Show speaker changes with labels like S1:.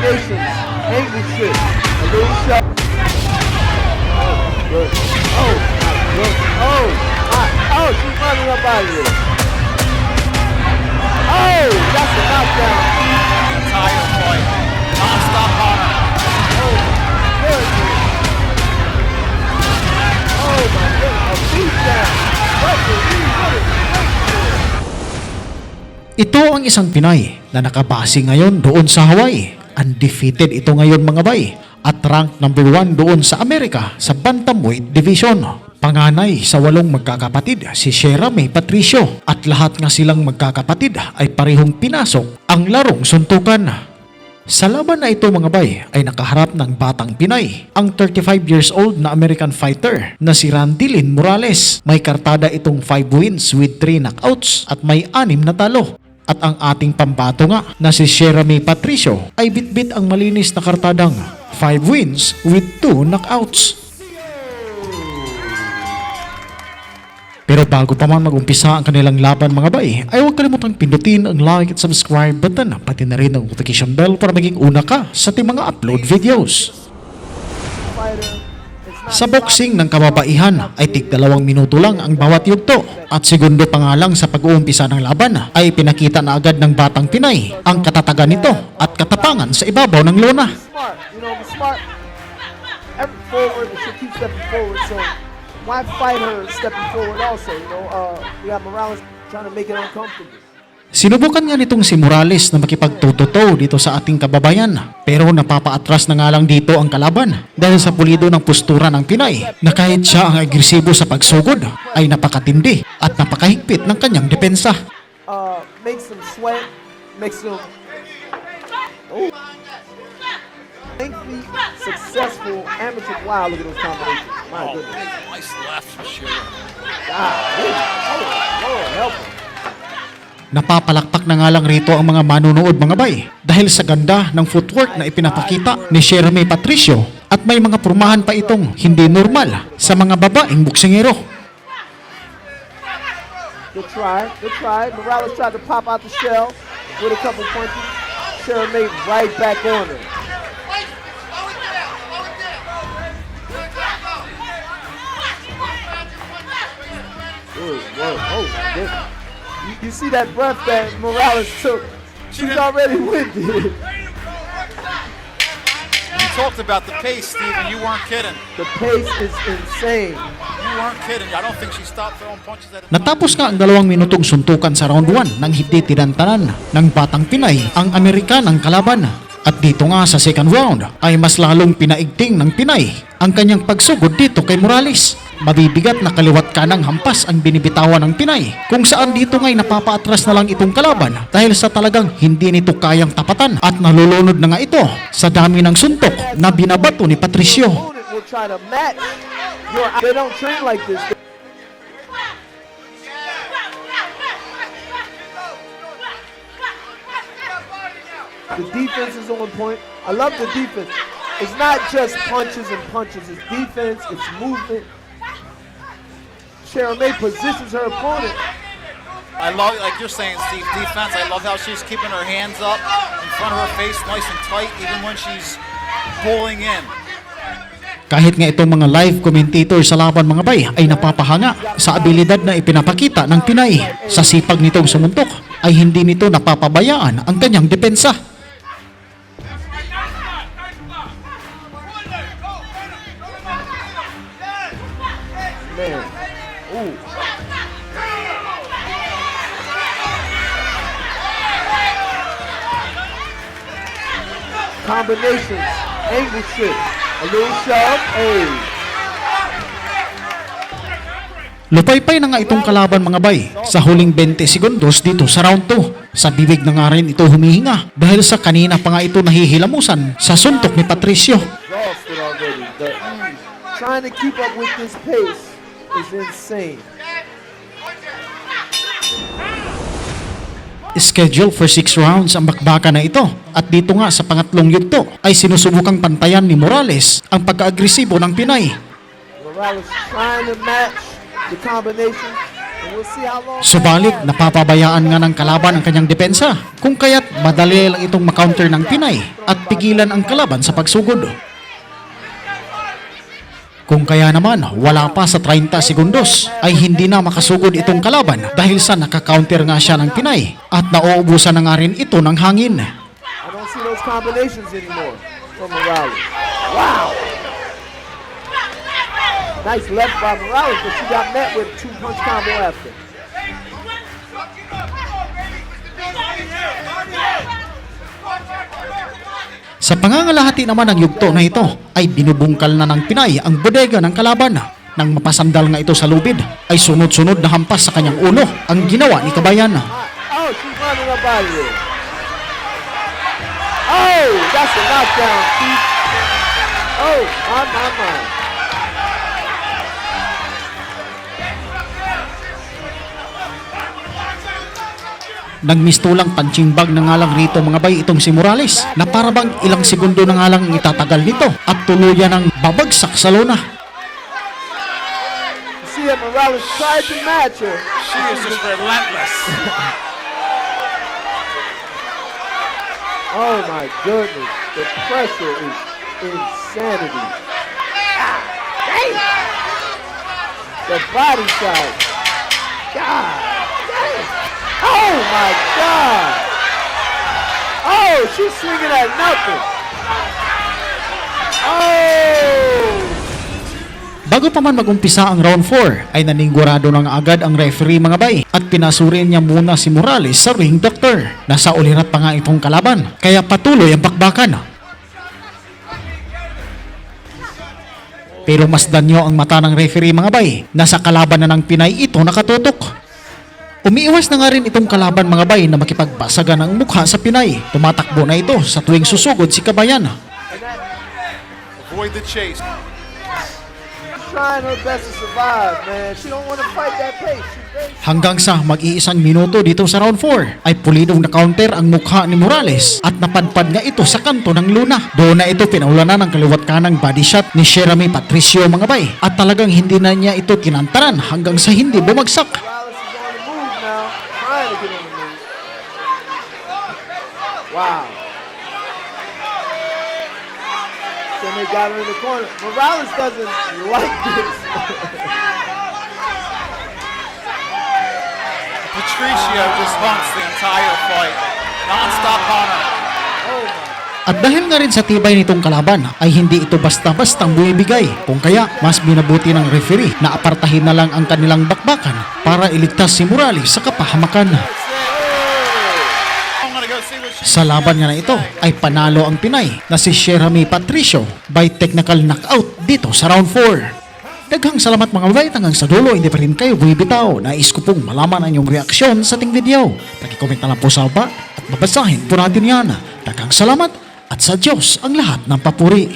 S1: Combinations, angle shift, a little shot. Oh, good. Oh, good. Oh, oh, she's running up out of here. Oh, that's a knockdown.
S2: Entire fight. Non-stop honor.
S1: Oh, good. Oh, my goodness, a beatdown.
S3: Ito ang isang Pinay na nakabase ngayon doon sa Hawaii. Undefeated ito ngayon mga bay at rank number 1 doon sa Amerika sa Bantamweight Division. Panganay sa 8 magkakapatid si Shera May Patricio at lahat nga silang magkakapatid ay parehong pinasok ang larong suntukan. Sa laban na ito mga bay ay nakaharap ng batang Pinay, ang 35 years old na American fighter na si Randilin Morales. May kartada itong 5 wins with 3 knockouts at may 6 na talo. At ang ating pambato nga na si Shera May Patricio ay bitbit ang malinis na kartadang 5 wins with 2 knockouts. Pero bago pa man mag-umpisa ang kanilang laban mga bay, ay huwag kalimutang pindutin ang like at subscribe button, pati na rin ang notification bell para maging una ka sa ating mga upload videos. Sa boxing ng kababaihan ay tig 2 minuto lang ang bawat yugto at segundo pa nga lang sa pag-uumpisa ng laban ay pinakita na agad ng batang Pinay ang katatagan nito at katapangan sa ibabaw ng lona.
S1: Smart, you know, smart. Every forward, she keeps stepping forward, so why fight her stepping forward also, you know? We got Morales trying to make it uncomfortable.
S3: Sinubukan nga nitong si Morales na makipagtututo dito sa ating kababayan pero napapaatras na nga lang dito ang kalaban dahil sa pulido ng postura ng Pinay na kahit siya ang agresibo sa pagsugod ay napakatindi at napakahigpit ng kanyang depensa.
S1: Makes them sweat, makes them lengthy, successful amateur. Wow, look at those combinations. My goodness.
S2: Nice left for sure.
S1: Lord, help him.
S3: Napapalakpak na nga lang rito ang mga manunood mga bay dahil sa ganda ng footwork na ipinapakita ni Shera May Patricio at may mga pormahan pa itong hindi normal sa mga babaeng buksingero.
S1: Good try, good try. Morales tried to pop out the shell with a couple punches. Shera May right back on her. Good work. Oh my goodness. You see that breath that Morales took? She's already winded.
S2: You talked about the pace, Steven. You weren't kidding.
S1: The pace is insane.
S2: You weren't kidding. I don't think she stopped throwing punches at a time.
S3: Natapos nga ang 2 minutong suntukan sa round 1 nang hindi tinantanan ng batang Pinay ang Amerikanang kalaban. At dito nga sa second round ay mas lalong pinaigting ng Pinay ang kanyang pagsugod dito kay Morales. Mabibigat na kaliwat kanang hampas ang binibitawan ng Pinay kung saan dito nga'y napapaatras na lang itong kalaban dahil sa talagang hindi nito kayang tapatan at nalulunod na nga ito sa dami ng suntok na binabato ni Patricio.
S1: Will try to match they don't train like this. The defense is on point. I love the defense. It's not just punches and punches. It's defense, it's movement. Shera May positions her opponent.
S2: I love, like you're saying, Steve, defense. I love how she's keeping her hands up in front of her face, nice and tight, even when she's pulling in.
S3: Kahit nga itong mga live commentator sa laban mga bay ay napapahanga sa abilidad na ipinapakita ng Pinay. Sa sipag nitong sumuntok ay hindi nito napapabayaan ang kanyang depensa.
S1: Man. Ooh. Combinations, angle shift, a little shove, hey.
S3: Lupaypay na nga itong kalaban mga bay sa huling 20 segundos dito sa round 2. Sa bibig na nga rin ito humihinga dahil sa kanina pa nga ito nahihilamusan sa suntok ni Patricio.
S1: Exhausted already. Trying to keep up with this pace is insane.
S3: Schedule for 6 rounds ang bakbaka na ito at dito nga sa pangatlong yugto ay sinusubukang pantayan ni Morales ang pagka-agresibo ng Pinay.
S1: Morales trying to match the combination. And we'll see how long.
S3: Subalit, napapabayaan nga ng kalaban ang kanyang depensa, kung kaya't madali lang itong makounter ng Pinay at pigilan ang kalaban sa pagsugod. Kung kaya naman, wala pa sa 30 segundos ay hindi na makasugod itong kalaban dahil sa nakakounter nga siya ng Pinay at nauubusan na nga rin ito ng hangin.
S1: I don't see those combinations anymore from Morales. Wow! Nice left by Morales, but she got met with 2-punch combo after.
S3: Sa pangangalahati naman ng yugto na ito ay binubungkal na ng Pinay ang bodega ng kalaban. Nang mapasandal nga ito sa lubid ay sunod-sunod na hampas sa kanyang ulo ang ginawa ni Kabayan.
S1: Oh, she's running up out of here. Oh, that's a knockdown, Keith. Oh, my.
S3: Nagmistulang punching bag na nga lang rito mga bay itong si Morales na parabang ilang segundo na nga lang itatagal nito at tuluyan ng babagsak sa lona.
S1: See that Morales tried to match her.
S2: She is just relentless.
S1: Oh my goodness, the pressure is insanity. Ah, damn. The body shot. God damn. Oh my God. Oh, she's swinging at nothing. Oh.
S3: Bago pa man magumpisa ang round 4 ay naningurado na nga agad ang referee mga bay at pinasurin niya muna si Morales sa ring doctor. Nasa ulirat pa nga itong kalaban kaya patuloy ang bakbakan. Pero masdan nyo ang mata ng referee mga bay na sa kalaban na ng Pinay ito nakatutok. Umiiwas na nga rin itong kalaban mga bay na makipagbasagan ang mukha sa Pinay. Tumatakbo na ito sa tuwing susugod si Kabayan.
S2: Avoid the chase.
S1: Trying her best to survive, man. She don't want to fight that pace. She's very
S3: Hanggang sa mag-iisang minuto dito sa round 4 ay pulidong na-counter ang mukha ni Morales at napadpad nga ito sa kanto ng luna. Doon na ito pinaulanan ng kaliwat kanang body shot ni Jeremy Patricio mga bay at talagang hindi na niya ito kinantaran hanggang sa hindi bumagsak.
S1: Morales is on the move now, trying to get on the move. Wow. Then they got her in the corner. Morales doesn't like this.
S2: Patricio just hunts the entire fight. Non-stop hunter.
S1: Oh my.
S3: At dahil nga rin sa tibay nitong kalaban ay hindi ito basta-bastang buibigay. Kung kaya mas binabuti ng referee na apartahin na lang ang kanilang bakbakan para iligtas si Morales sa kapahamakan.
S2: I'm gonna go see what she...
S3: Sa laban nga na ito ay panalo ang Pinay na si Jeremy Patricio by technical knockout dito sa round 4. Daghang salamat mga bay, hanggang sa dulo hindi pa rin kayo bumibitaw. Nais ko pong malaman ang inyong reaksyon sa ating video. Pag-comment na lang po sa baba at babasahin po natin yan. Daghang salamat at sa Diyos ang lahat ng papuri.